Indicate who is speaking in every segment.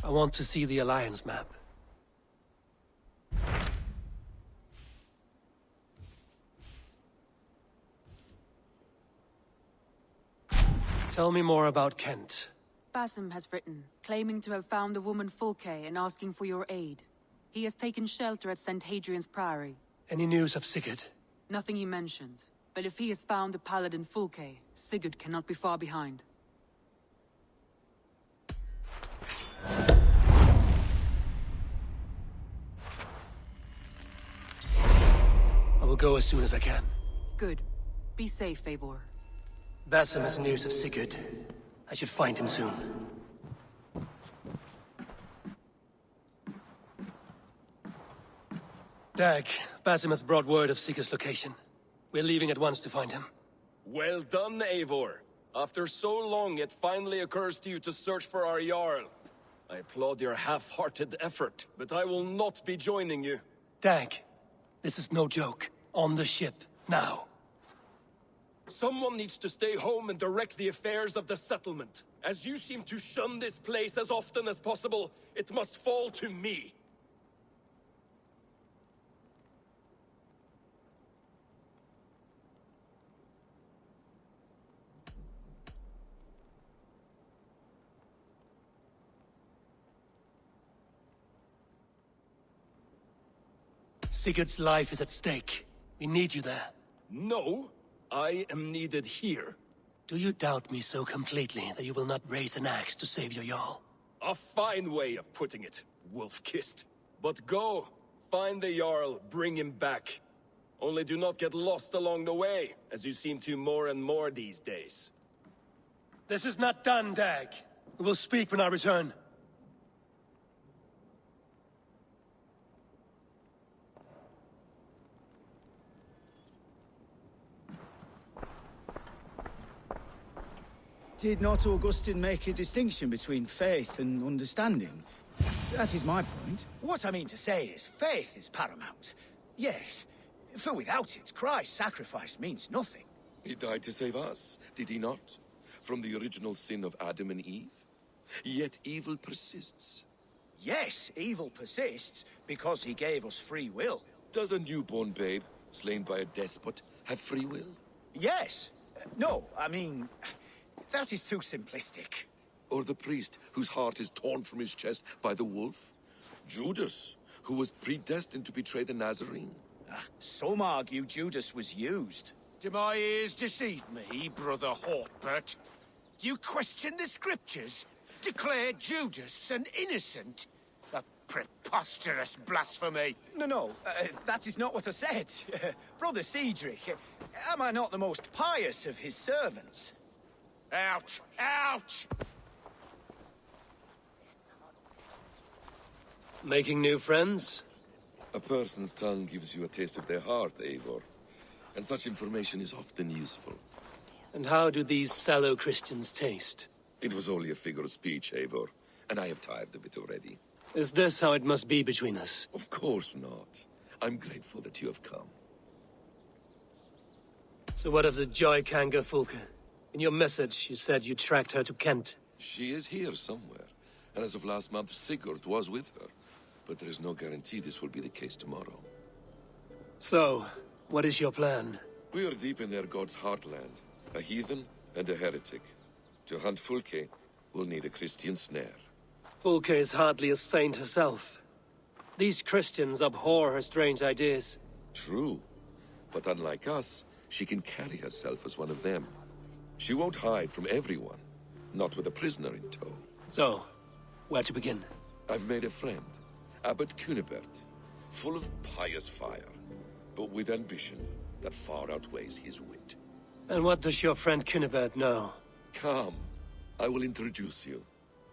Speaker 1: I want to see the Alliance map. Tell me more about Kent.
Speaker 2: Basim has written, claiming to have found the woman Fulke and asking for your aid. He has taken shelter at St. Hadrian's Priory.
Speaker 1: Any news of Sigurd?
Speaker 2: Nothing he mentioned. But if he has found the paladin Fulke, Sigurd cannot be far behind.
Speaker 1: I will go as soon as I can.
Speaker 2: Good. Be safe, Eivor.
Speaker 1: Basim has news of Sigurd. I should find him soon. Dag, Basim has brought word of Sigurd's location. We're leaving at once to find him.
Speaker 3: Well done, Eivor. After so long, it finally occurs to you to search for our Jarl. I applaud your half-hearted effort, but I will not be joining you.
Speaker 1: Dag, this is no joke. On the ship, now.
Speaker 3: Someone needs to stay home and direct the affairs of the settlement. As you seem to shun this place as often as possible, it must fall to me.
Speaker 1: Sigurd's life is at stake. We need you there.
Speaker 3: No, I am needed here.
Speaker 1: Do you doubt me so completely that you will not raise an axe to save your Jarl?
Speaker 3: A fine way of putting it, wolf-kissed. But go, find the Jarl, bring him back. Only do not get lost along the way, as you seem to more and more these days.
Speaker 1: This is not done, Dag. We will speak when I return.
Speaker 4: Did not Augustine make a distinction between faith and understanding? That is my point.
Speaker 5: What I mean to say is, faith is paramount. Yes, for without it, Christ's sacrifice means nothing.
Speaker 6: He died to save us, did he not? From the original sin of Adam and Eve? Yet evil persists.
Speaker 5: Yes, evil persists, because he gave us free will.
Speaker 6: Does a newborn babe, slain by a despot, have free will?
Speaker 5: Yes. No, I mean, that is too simplistic.
Speaker 6: Or the priest, whose heart is torn from his chest by the wolf? Judas, who was predestined to betray the Nazarene?
Speaker 5: Some argue Judas was used.
Speaker 7: Do my ears deceive me, Brother Hortbert? You question the scriptures? Declare Judas an innocent? A preposterous blasphemy!
Speaker 5: No, that is not what I said. Brother Cedric, am I not the most pious of his servants?
Speaker 7: Out! Out!
Speaker 1: Making new friends?
Speaker 6: A person's tongue gives you a taste of their heart, Eivor. And such information is often useful.
Speaker 1: And how do these sallow Christians taste?
Speaker 6: It was only a figure of speech, Eivor, and I have tired of it already.
Speaker 1: Is this how it must be between us?
Speaker 6: Of course not. I'm grateful that you have come.
Speaker 1: So what of the Joykanger Fulke? In your message, you said you tracked her to Kent.
Speaker 6: She is here somewhere, and as of last month, Sigurd was with her. But there is no guarantee this will be the case tomorrow.
Speaker 1: So, what is your plan?
Speaker 6: We are deep in their god's heartland, a heathen and a heretic. To hunt Fulke, we'll need a Christian snare.
Speaker 1: Fulke is hardly a saint herself. These Christians abhor her strange ideas.
Speaker 6: True, but unlike us, she can carry herself as one of them. She won't hide from everyone, not with a prisoner in tow.
Speaker 1: So, where to begin?
Speaker 6: I've made a friend, Abbot Cunibert, full of pious fire, but with ambition that far outweighs his wit.
Speaker 1: And what does your friend Cunibert know?
Speaker 6: Come, I will introduce you,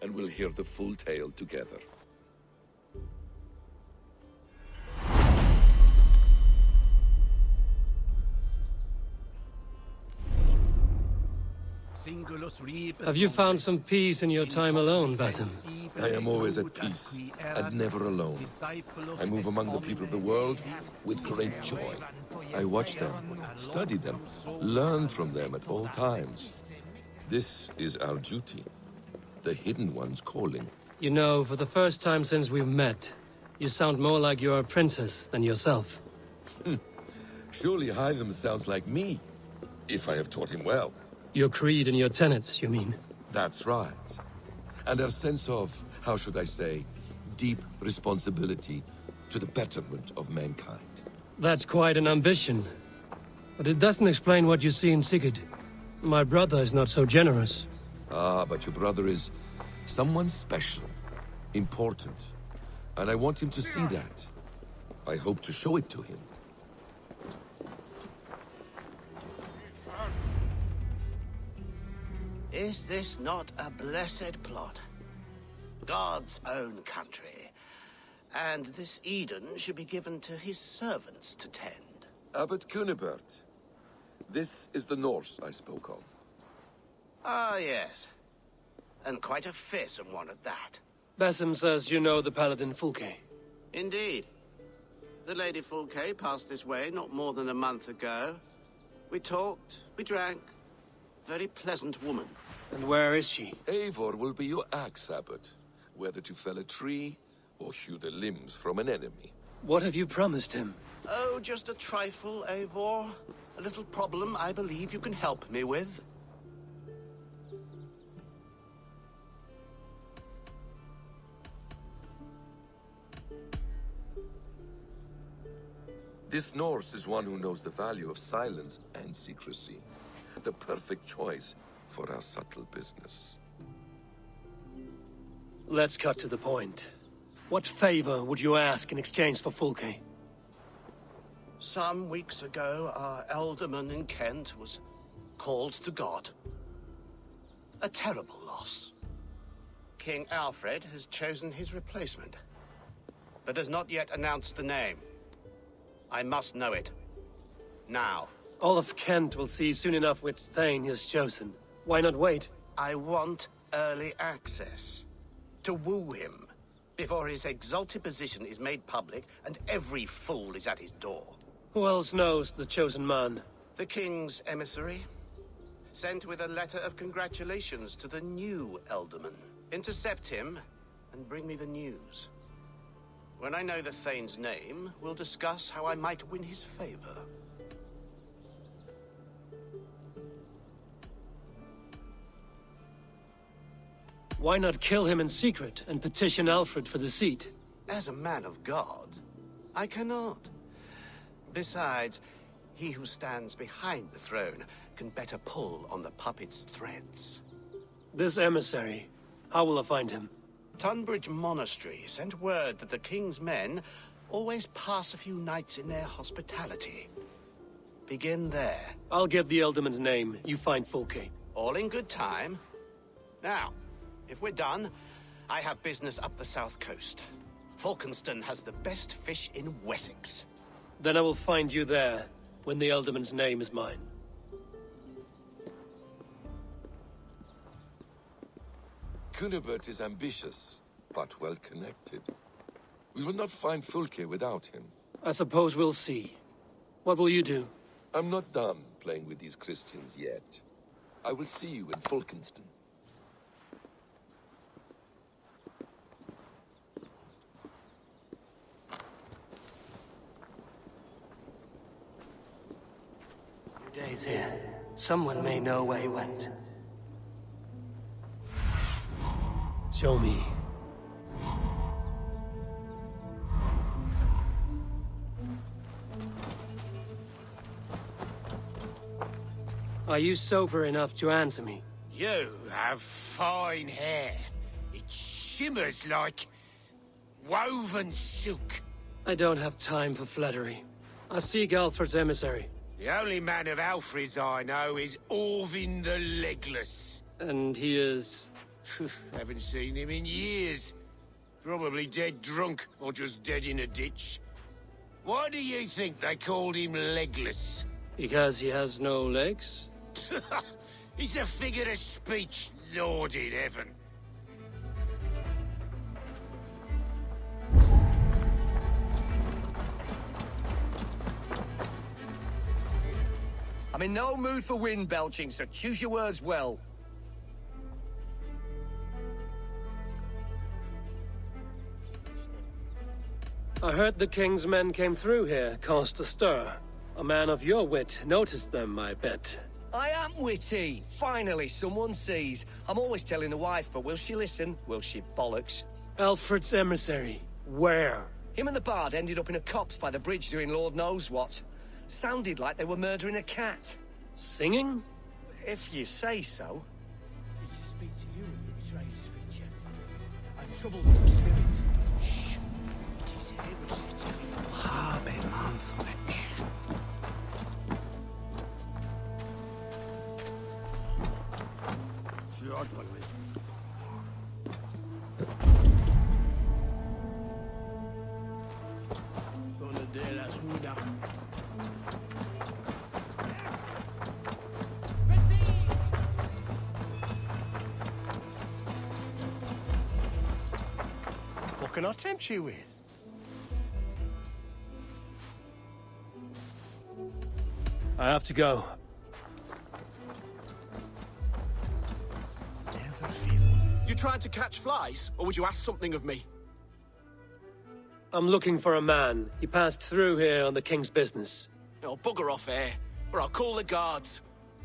Speaker 6: and we'll hear the full tale together.
Speaker 1: Have you found some peace in your time alone, Basim?
Speaker 6: I am always at peace, and never alone. I move among the people of the world with great joy. I watch them, study them, learn from them at all times. This is our duty, the Hidden One's calling.
Speaker 1: You know, for the first time since we've met, you sound more like you're a princess than yourself.
Speaker 6: Surely Hytham sounds like me, if I have taught him well.
Speaker 1: Your creed and your tenets, you mean?
Speaker 6: That's right. And our sense of, how should I say, deep responsibility to the betterment of mankind.
Speaker 1: That's quite an ambition. But it doesn't explain what you see in Sigurd. My brother is not so generous.
Speaker 6: Ah, but your brother is someone special, important. And I want him to see that. I hope to show it to him.
Speaker 7: Is this not a blessed plot? God's own country. And this Eden should be given to his servants to tend.
Speaker 6: Abbot Cunibert. This is the Norse I spoke of.
Speaker 7: Ah, yes. And quite a fearsome one at that.
Speaker 1: Basim says you know the paladin Fulke.
Speaker 7: Indeed. The Lady Fulke passed this way not more than a month ago. We talked, we drank. Very pleasant woman.
Speaker 1: And where is she?
Speaker 6: Eivor will be your axe, Abbot. Whether to fell a tree or hew the limbs from an enemy.
Speaker 1: What have you promised him?
Speaker 7: Oh, just a trifle, Eivor. A little problem I believe you can help me with.
Speaker 6: This Norse is one who knows the value of silence and secrecy. The perfect choice for our subtle business.
Speaker 1: Let's cut to the point. What favor would you ask in exchange for Fulke?
Speaker 7: Some weeks ago, our alderman in Kent was called to God. A terrible loss. King Alfred has chosen his replacement, but has not yet announced the name. I must know it. Now.
Speaker 1: All of Kent will see soon enough which Thane he has chosen. Why not wait?
Speaker 7: I want early access. To woo him, before his exalted position is made public and every fool is at his door.
Speaker 1: Who else knows the chosen man?
Speaker 7: The king's emissary, sent with a letter of congratulations to the new Alderman. Intercept him, and bring me the news. When I know the Thane's name, we'll discuss how I might win his favor.
Speaker 1: Why not kill him in secret and petition Alfred for the seat?
Speaker 7: As a man of God, I cannot. Besides, he who stands behind the throne can better pull on the puppet's threads.
Speaker 1: This emissary, how will I find him?
Speaker 7: Tunbridge Monastery sent word that the king's men always pass a few nights in their hospitality. Begin there.
Speaker 1: I'll get the Ealdorman's name, you find Fulke.
Speaker 7: All in good time. Now, if we're done, I have business up the south coast. Falkenston has the best fish in Wessex.
Speaker 1: Then I will find you there, when the Ealdorman's name is mine.
Speaker 6: Cunibert is ambitious, but well-connected. We will not find Fulke without him.
Speaker 1: I suppose we'll see. What will you do?
Speaker 6: I'm not done playing with these Christians yet. I will see you in Falkenston.
Speaker 1: Days here. Someone may know where he went. Show me. Are you sober enough to answer me?
Speaker 7: You have fine hair. It shimmers like woven silk.
Speaker 1: I don't have time for flattery. I seek Alfred's emissary.
Speaker 7: The only man of Alfred's I know is Orvin the Legless.
Speaker 1: And he is...
Speaker 7: Haven't seen him in years. Probably dead drunk, or just dead in a ditch. Why do you think they called him Legless?
Speaker 1: Because he has no legs?
Speaker 7: He's a figure of speech, Lord in heaven.
Speaker 5: I'm in no mood for wind belching, so choose your words well.
Speaker 1: I heard the king's men came through here, caused a stir. A man of your wit noticed them, I bet.
Speaker 8: I am witty. Finally, someone sees. I'm always telling the wife, but will she listen? Will she bollocks?
Speaker 1: Alfred's emissary. Where?
Speaker 8: Him and the bard ended up in a copse by the bridge doing Lord knows what. Sounded like they were murdering a cat.
Speaker 1: Singing?
Speaker 8: If you say so.
Speaker 5: Did she speak to you when you betrayed Scripture? I'm troubled with the spirit. Shh. It is heresy to have a month on the air.
Speaker 9: What can I tempt you with?
Speaker 1: I have to go.
Speaker 10: You tried to catch flies, or would you ask something of me?
Speaker 1: I'm looking for a man. He passed through here on the king's business.
Speaker 10: Oh, bugger off here, or I'll call the guards.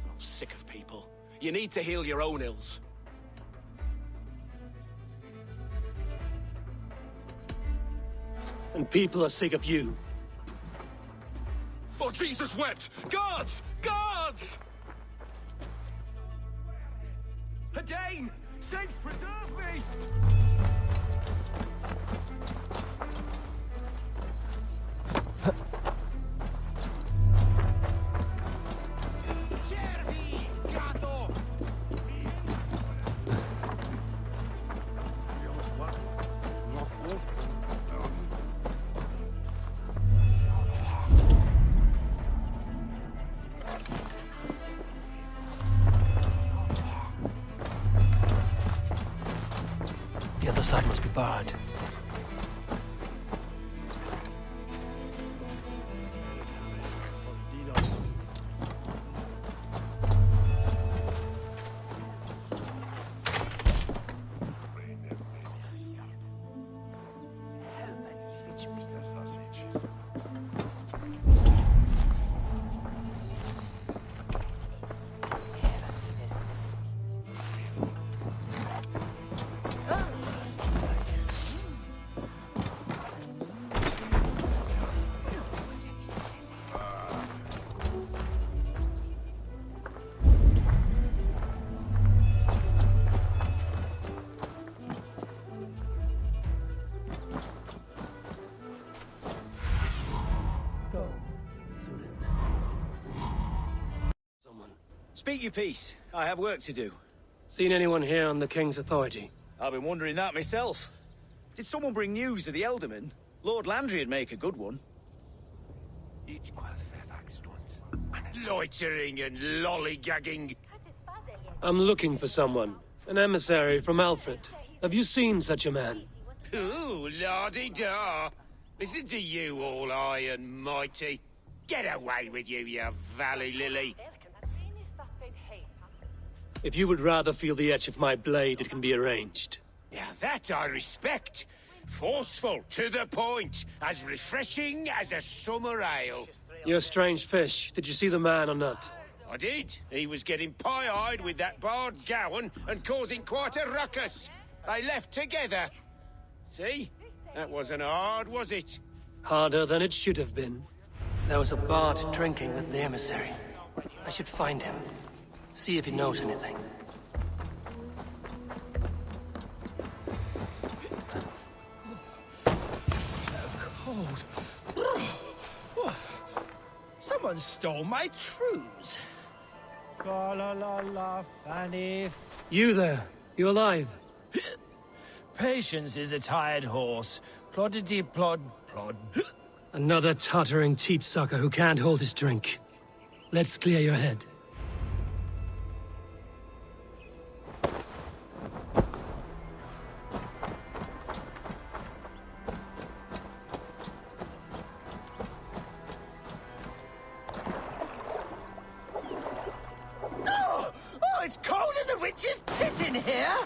Speaker 10: I'm sick of people. You need to heal your own ills.
Speaker 1: And people are sick of you.
Speaker 10: For Jesus wept! Guards! Guards!
Speaker 5: Hadain! Saints preserve me!
Speaker 1: The other side must be barred.
Speaker 5: Speak your piece. I have work to do.
Speaker 1: Seen anyone here on the king's authority?
Speaker 5: I've been wondering that myself. Did someone bring news of the Elderman? Lord Landry'd make a good one.
Speaker 9: Loitering and lollygagging.
Speaker 1: I'm looking for someone. An emissary from Alfred. Have you seen such a man?
Speaker 9: Ooh, la-di-da. Listen to you, all high and mighty. Get away with you, you valley lily.
Speaker 1: If you would rather feel the edge of my blade, it can be arranged.
Speaker 9: Yeah, that I respect. Forceful, to the point, as refreshing as a summer ale.
Speaker 1: You're a strange fish. Did you see the man or not?
Speaker 9: I did. He was getting pie-eyed with that bard Gowan and causing quite a ruckus. They left together. See? That wasn't hard, was it?
Speaker 1: Harder than it should have been. There was a bard drinking with the emissary. I should find him. See if he knows anything.
Speaker 5: Cold. Someone stole my trews. La la la la, Fanny.
Speaker 1: You there. You alive?
Speaker 5: Patience is a tired horse. Ploddity plod plod.
Speaker 1: Another tottering teat sucker who can't hold his drink. Let's clear your head.
Speaker 5: Oh, it's cold as a witch's tit in here!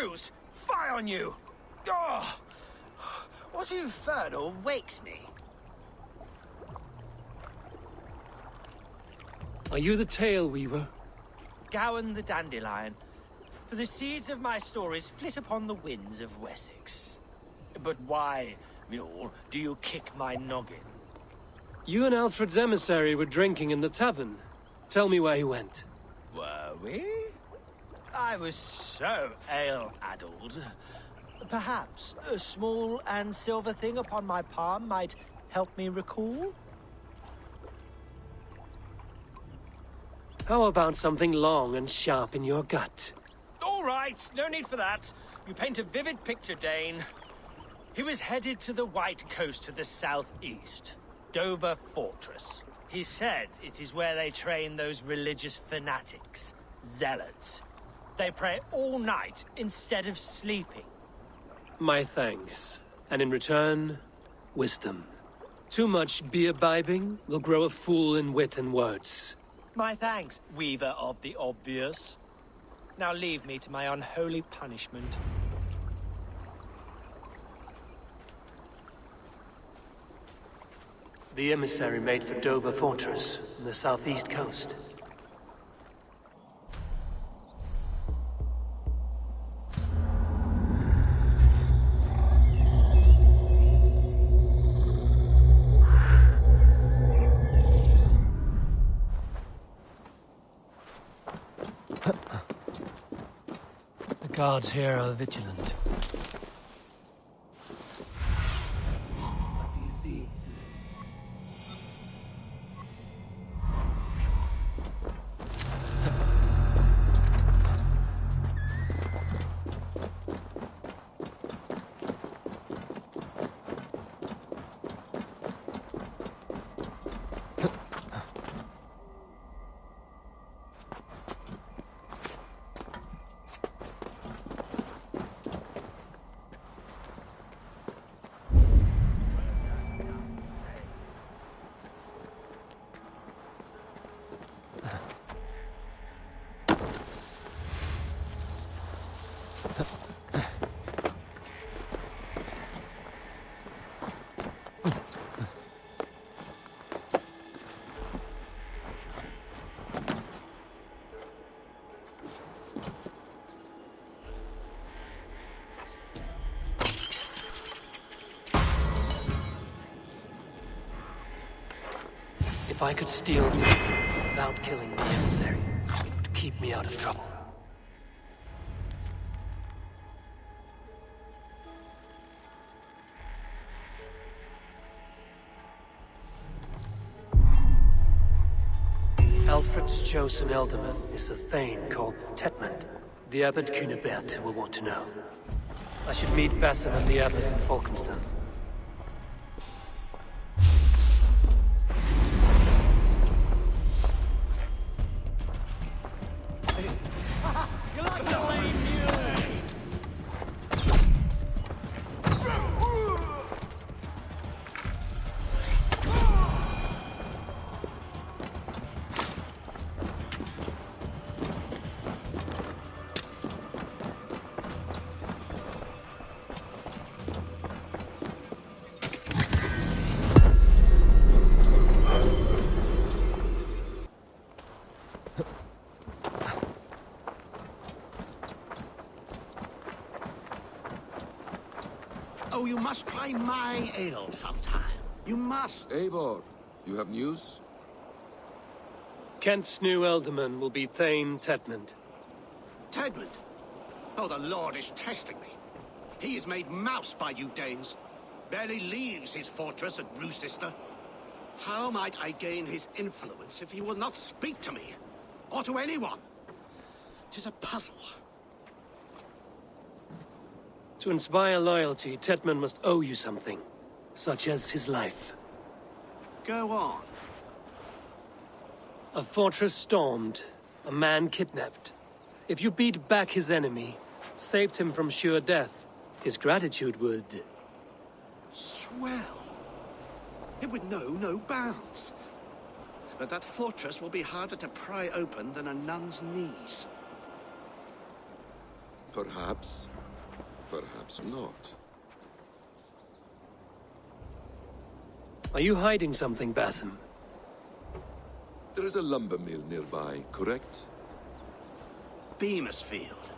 Speaker 11: news? Fie on you! Oh, what infernal wakes me?
Speaker 1: Are you the Tale Weaver?
Speaker 11: Gawain the Dandelion. For the seeds of my stories flit upon the winds of Wessex. But why, mule, do you kick my noggin?
Speaker 1: You and Alfred's emissary were drinking in the tavern. Tell me where he went.
Speaker 11: Were we? I was so ale-addled. Perhaps a small and silver thing upon my palm might help me recall?
Speaker 1: How about something long and sharp in your gut?
Speaker 11: All right, no need for that. You paint a vivid picture, Dane. He was headed to the White Coast to the southeast, Dover Fortress. He said it is where they train those religious fanatics, zealots. They pray all night instead of sleeping.
Speaker 1: My thanks. And in return, wisdom. Too much beer-bibbing will grow a fool in wit and words.
Speaker 11: My thanks, Weaver of the Obvious. Now leave me to my unholy punishment.
Speaker 1: The emissary made for Dover Fortress, on the southeast coast. The guards here are vigilant. If I could steal without killing the emissary, it would keep me out of trouble. Alfred's chosen ealdorman is a thane called Tetmund. The Abbot Cunibert will want to know. I should meet Basim and the Abbot in Falkenston.
Speaker 7: Oh, you must try my ale sometime. You must.
Speaker 6: Eivor, you have news?
Speaker 1: Kent's new ealdorman will be Thane Tetmund.
Speaker 7: Tedmund? Oh, the Lord is testing me. He is made mouse by you Danes. Barely leaves his fortress at Rooster. How might I gain his influence if he will not speak to me? Or to anyone? 'Tis a puzzle.
Speaker 1: To inspire loyalty, Tetmund must owe you something, such as his life.
Speaker 7: Go on.
Speaker 1: A fortress stormed, a man kidnapped. If you beat back his enemy, saved him from sure death, his gratitude would...
Speaker 7: Swell. It would know no bounds. But that fortress will be harder to pry open than a nun's knees.
Speaker 6: Perhaps. Perhaps not.
Speaker 1: Are you hiding something, Basim?
Speaker 6: There is a lumber mill nearby, correct?
Speaker 7: Beamisfield.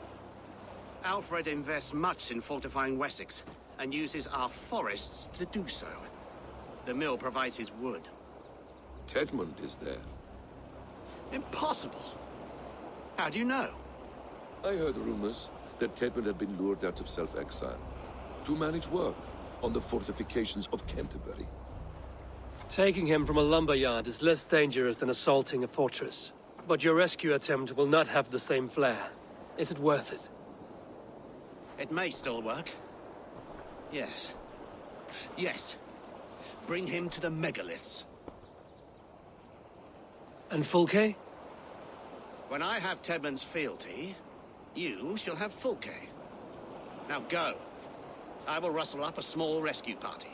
Speaker 7: Alfred invests much in fortifying Wessex, and uses our forests to do so. The mill provides his wood.
Speaker 6: Tedmund is there.
Speaker 7: Impossible! How do you know?
Speaker 6: I heard rumors that Tedmund had been lured out of self-exile to manage work on the fortifications of Canterbury.
Speaker 1: Taking him from a lumberyard is less dangerous than assaulting a fortress. But your rescue attempt will not have the same flair. Is it worth it?
Speaker 7: It may still work. Yes. Yes. Bring him to the megaliths.
Speaker 1: And Fulke?
Speaker 7: When I have Tedmund's fealty, you shall have Fulke. Now go. I will rustle up a small rescue party.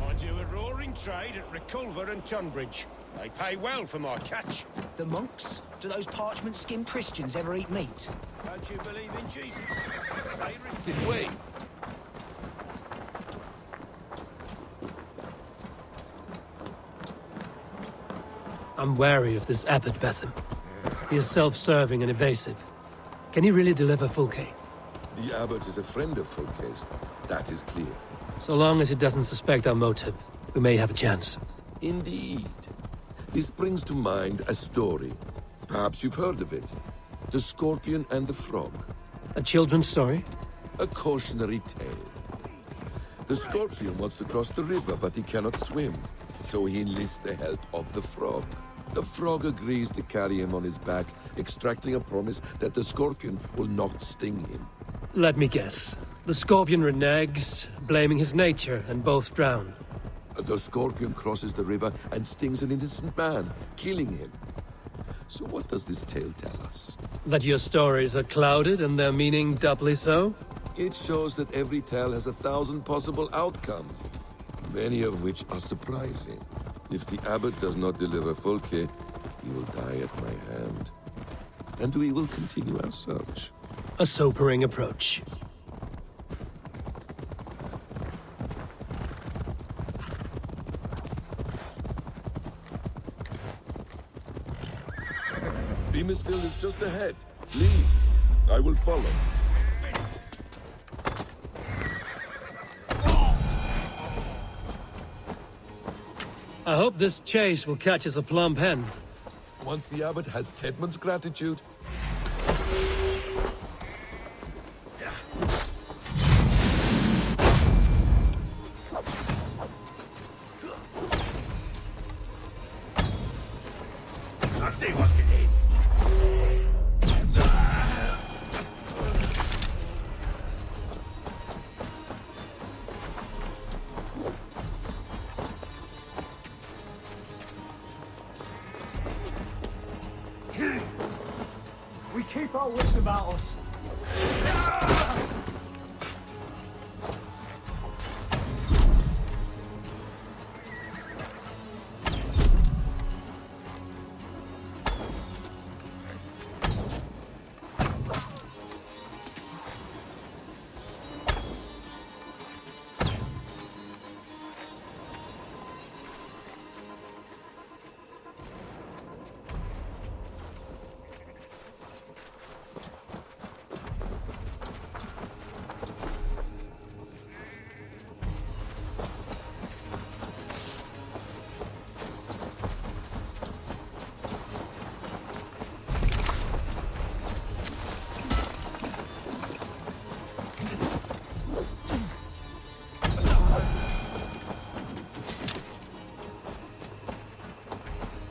Speaker 9: I do a roaring trade at Reculver and Tunbridge. They pay well for my catch.
Speaker 5: The monks? Do those parchment-skinned Christians ever eat meat?
Speaker 9: Don't you believe in Jesus?
Speaker 6: This way!
Speaker 1: I'm wary of this abbot, Basim. He is self-serving and evasive. Can he really deliver Fulke?
Speaker 6: The abbot is a friend of Fulke's. That is clear.
Speaker 1: So long as he doesn't suspect our motive, we may have a chance.
Speaker 6: Indeed. This brings to mind a story. Perhaps you've heard of it. The Scorpion and the Frog.
Speaker 1: A children's story?
Speaker 6: A cautionary tale. The Scorpion wants to cross the river, but he cannot swim. So he enlists the help of the Frog. The Frog agrees to carry him on his back, extracting a promise that the Scorpion will not sting him.
Speaker 1: Let me guess. The Scorpion reneges, blaming his nature, and both drown.
Speaker 6: The Scorpion crosses the river and stings an innocent man, killing him. So what does this tale tell us?
Speaker 1: That your stories are clouded and their meaning doubly so?
Speaker 6: It shows that every tale has 1,000 possible outcomes, many of which are surprising. If the abbot does not deliver Fulke, he will die at my hand. And we will continue our search.
Speaker 1: A sobering approach.
Speaker 6: Beamisfield is just ahead. Lead. I will follow.
Speaker 1: I hope this chase will catch us a plump hen.
Speaker 6: Once the abbot has Tedmund's gratitude...
Speaker 9: I see what you need.
Speaker 11: We keep our wits about us.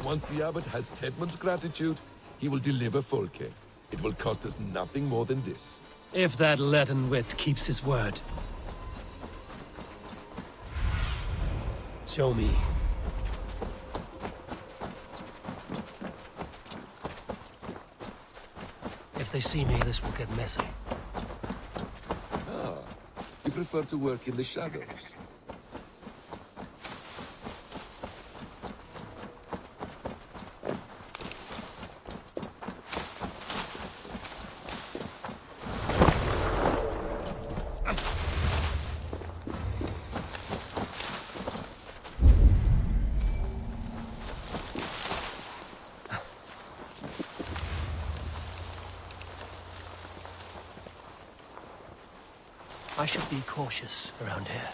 Speaker 6: Once the abbot has Tedmund's gratitude, he will deliver Fulke. It will cost us nothing more than this.
Speaker 1: If that leaden wit keeps his word. Show me. If they see me, this will get messy.
Speaker 6: Ah, you prefer to work in the shadows.
Speaker 1: I should be cautious around here.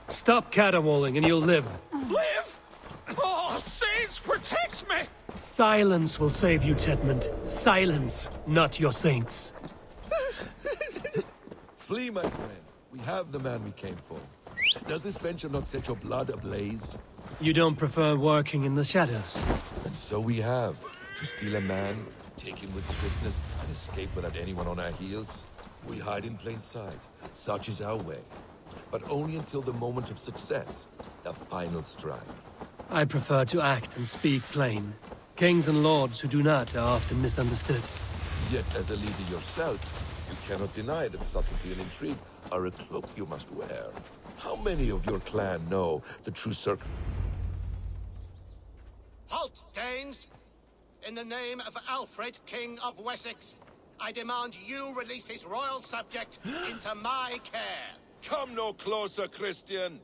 Speaker 1: Stop caterwauling and you'll live.
Speaker 9: Live? Oh, saints, protect me!
Speaker 1: Silence will save you, Tedmund. Silence, not your saints.
Speaker 6: Flee, my friend. We have the man we came for. Does this venture not set your blood ablaze?
Speaker 1: You don't prefer working in the shadows?
Speaker 6: And so we have. To steal a man, take him with swiftness, and escape without anyone on our heels. We hide in plain sight. Such is our way. But only until the moment of success, the final strike.
Speaker 1: I prefer to act and speak plain. Kings and lords who do not are often misunderstood.
Speaker 6: Yet, as a leader yourself, you cannot deny that subtlety and intrigue are a cloak you must wear. How many of your clan know the true circle?
Speaker 7: Halt, Danes! In the name of Alfred, King of Wessex, I demand you release his royal subject into my care.
Speaker 6: Come no closer, Christian,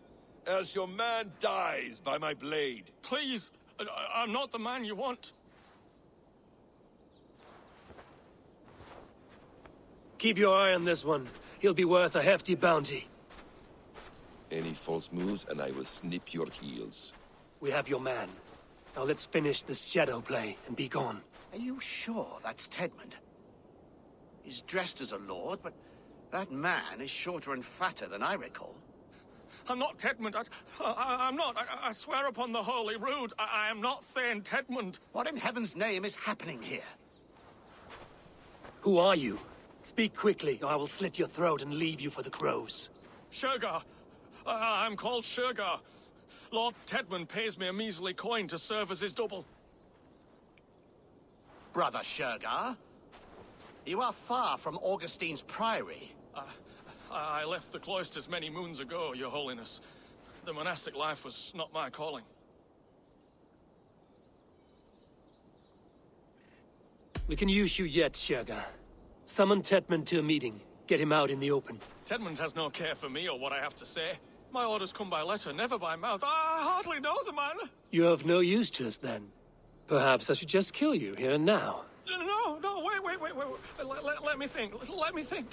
Speaker 6: else your man dies by my blade.
Speaker 9: Please, I'm not the man you want.
Speaker 1: Keep your eye on this one. He'll be worth a hefty bounty.
Speaker 6: Any false moves, and I will snip your heels.
Speaker 1: We have your man. Now let's finish this shadow play and be gone.
Speaker 7: Are you sure that's Tedmund? He's dressed as a lord, but that man is shorter and fatter than I recall.
Speaker 9: I'm not Tedmund. I'm not. I swear upon the Holy Rood, I am not Thane Tedmund.
Speaker 7: What in heaven's name is happening here?
Speaker 1: Who are you? Speak quickly, or I will slit your throat and leave you for the crows.
Speaker 9: Shergar. I'm called Shergar. Lord Tedmund pays me a measly coin to serve as his double.
Speaker 7: Brother Shergar, you are far from Augustine's priory.
Speaker 9: I left the cloisters many moons ago, Your Holiness. The monastic life was not my calling.
Speaker 1: We can use you yet, Shergar. Summon Tedmund to a meeting. Get him out in the open.
Speaker 9: Tedmund has no care for me or what I have to say. My orders come by letter, never by mouth. I hardly know the man.
Speaker 1: You're of no use to us, then. Perhaps I should just kill you here and now.
Speaker 9: No, wait. Let me think. Let me think.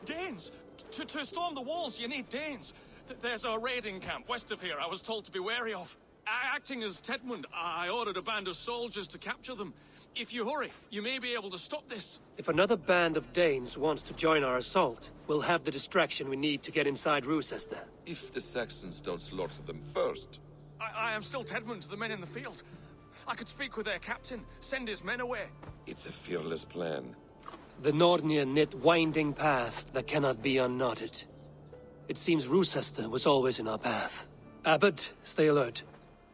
Speaker 9: Danes. To storm the walls, you need Danes.
Speaker 12: There's a raiding camp west of here I was told to be wary of. Acting as Tedmund, I ordered a band of soldiers to capture them. If you hurry, you may be able to stop this.
Speaker 1: If another band of Danes wants to join our assault, we'll have the distraction we need to get inside Rochester.
Speaker 6: If the Saxons don't slaughter them first.
Speaker 12: I am still Tedmund to the men in the field. I could speak with their captain, send his men away.
Speaker 6: It's a fearless plan.
Speaker 1: The Nordnir knit winding path that cannot be unknotted. It seems Rochester was always in our path. Abbot, stay alert.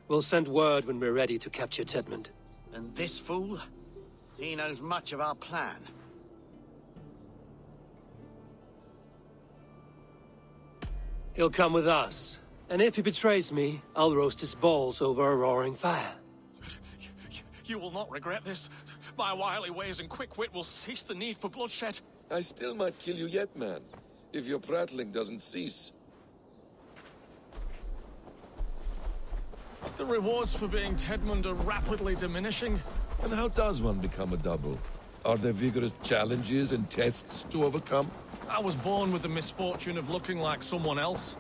Speaker 1: We'll send word when we're ready to capture Tedmund.
Speaker 7: And this fool? He knows much of our plan.
Speaker 1: He'll come with us. And if he betrays me, I'll roast his balls over a roaring fire.
Speaker 12: You will not regret this. My wily ways and quick wit will cease the need for bloodshed.
Speaker 6: I still might kill you yet, man. If your prattling doesn't cease.
Speaker 12: The rewards for being Tedmund are rapidly diminishing.
Speaker 6: And how does one become a double? Are there vigorous challenges and tests to overcome?
Speaker 12: I was born with the misfortune of looking like someone else.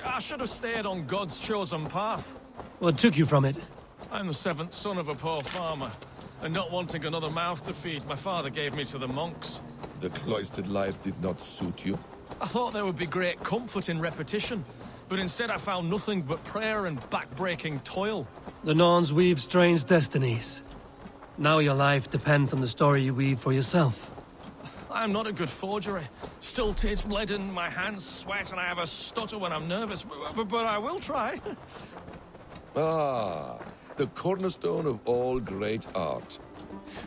Speaker 12: I should have stayed on God's chosen path.
Speaker 1: What took you from it?
Speaker 12: I'm the seventh son of a poor farmer. And not wanting another mouth to feed, my father gave me to the monks.
Speaker 6: The cloistered life did not suit you?
Speaker 12: I thought there would be great comfort in repetition. But instead I found nothing but prayer and back-breaking toil.
Speaker 1: The Norns weave strange destinies. Now your life depends on the story you weave for yourself.
Speaker 12: I'm not a good forgery. Stilted, leaden, my hands sweat, and I have a stutter when I'm nervous. But I will try.
Speaker 6: Ah, the cornerstone of all great art.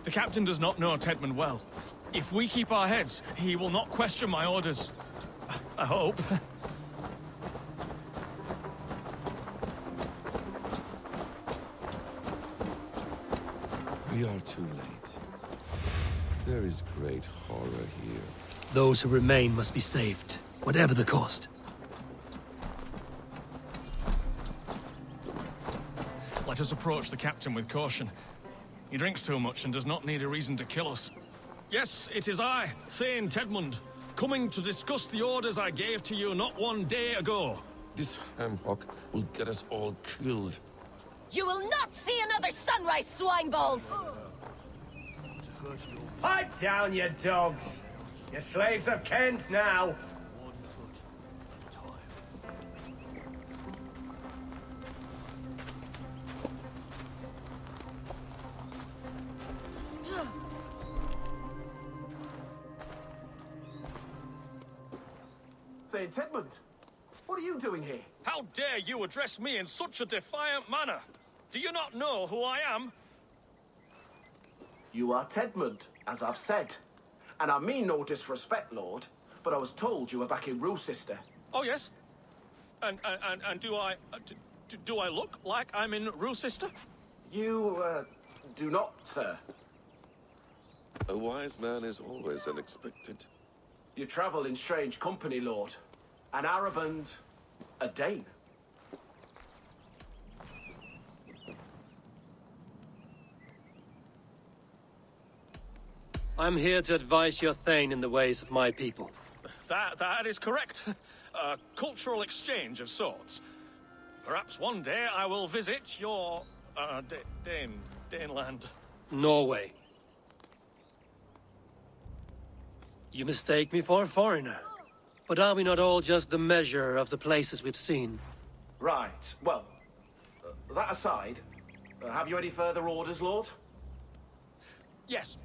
Speaker 12: The captain does not know Tedmund well. If we keep our heads, he will not question my orders. I hope.
Speaker 6: We are too late. There is great horror here.
Speaker 1: Those who remain must be saved, whatever the cost.
Speaker 12: Let us approach the captain with caution. He drinks too much and does not need a reason to kill us. Yes, it is I, Thane Tedmund, coming to discuss the orders I gave to you not one day ago.
Speaker 6: This ham-hock will get us all killed.
Speaker 13: You will not see another sunrise, swineballs!
Speaker 8: Pipe down, you dogs! Your slaves of Kent now!
Speaker 14: Say, Tedmund, what are you doing here?
Speaker 12: How dare you address me in such a defiant manner? Do you not know who I am?
Speaker 14: You are Tedmund, as I've said. And I mean no disrespect, Lord, but I was told you were back in Rochester.
Speaker 12: Oh, yes? And do I... do I look like I'm in Rochester?
Speaker 14: You, do not, sir.
Speaker 6: A wise man is always unexpected.
Speaker 14: You travel in strange company, Lord. An Arab and a Dane.
Speaker 1: I'm here to advise your Thane in the ways of my people.
Speaker 12: That is correct. A cultural exchange of sorts. Perhaps one day I will visit your, Daneland.
Speaker 1: Norway. You mistake me for a foreigner. But are we not all just the measure of the places we've seen?
Speaker 14: Right. Well, that aside, have you any further orders, Lord?
Speaker 12: Yes.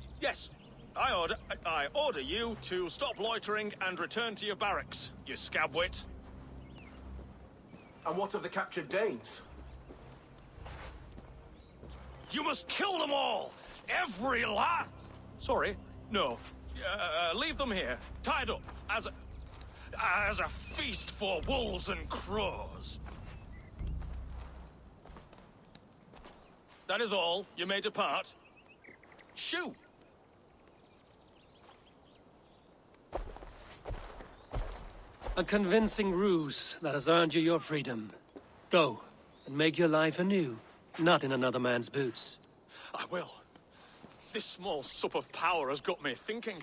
Speaker 12: I order you to stop loitering and return to your barracks, you scabwit.
Speaker 14: And what of the captured Danes?
Speaker 12: You must kill them all! Every last! Sorry, no. Leave them here, tied up, as a feast for wolves and crows. That is all. You may depart. Shoo!
Speaker 1: A convincing ruse that has earned you your freedom. Go, and make your life anew, not in another man's boots.
Speaker 12: I will. This small sup of power has got me thinking.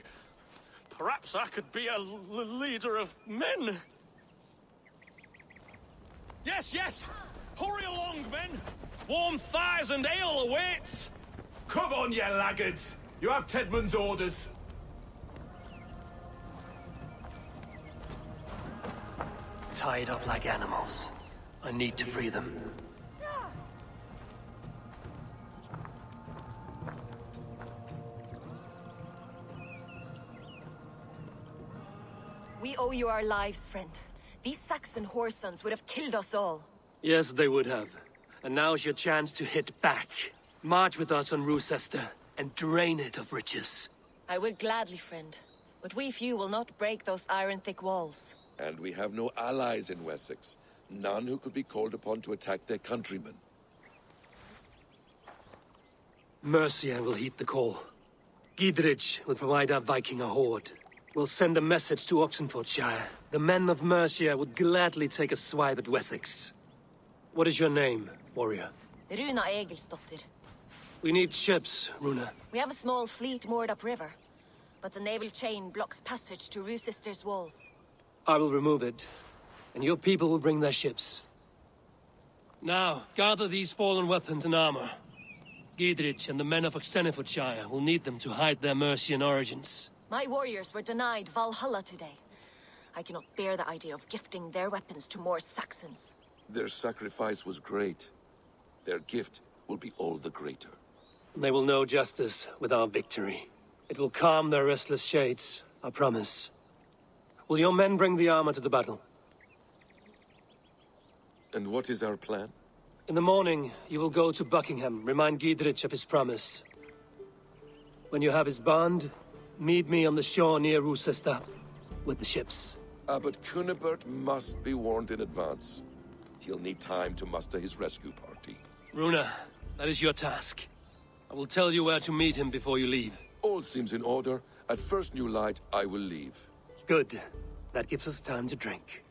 Speaker 12: Perhaps I could be a leader of men. Yes, yes! Hurry along, men! Warm thighs and ale awaits!
Speaker 14: Come on, you laggards! You have Tedmund's orders.
Speaker 1: Tied up like animals. I need to free them.
Speaker 13: We owe you our lives, friend. These Saxon whoresons would have killed us all.
Speaker 1: Yes, they would have. And now's your chance to hit back. March with us on Rochester and drain it of riches.
Speaker 13: I would gladly, friend. But we few will not break those iron-thick walls.
Speaker 6: And we have no allies in Wessex. None who could be called upon to attack their countrymen.
Speaker 1: Mercia will heed the call. Gidrich will provide our Viking a horde. We'll send a message to Oxenfordshire. The men of Mercia would gladly take a swipe at Wessex. What is your name, warrior?
Speaker 13: Runa Egilsdotter.
Speaker 1: We need ships, Runa.
Speaker 13: We have a small fleet moored upriver, but the naval chain blocks passage to Rochester's walls.
Speaker 1: I will remove it, and your people will bring their ships. Now, gather these fallen weapons and armor. Gidrich and the men of Oxenfordshire will need them to hide their Mercian origins.
Speaker 13: My warriors were denied Valhalla today. I cannot bear the idea of gifting their weapons to more Saxons.
Speaker 6: Their sacrifice was great. Their gift will be all the greater.
Speaker 1: They will know justice with our victory. It will calm their restless shades, I promise. Will your men bring the armor to the battle?
Speaker 6: And what is our plan?
Speaker 1: In the morning, you will go to Buckingham, remind Gidrich of his promise. When you have his bond, meet me on the shore near Rochester with the ships.
Speaker 6: Abbot Cunibert must be warned in advance. He'll need time to muster his rescue party.
Speaker 1: Runa, that is your task. I will tell you where to meet him before you leave.
Speaker 6: All seems in order. At first new light, I will leave.
Speaker 1: Good. That gives us time to drink.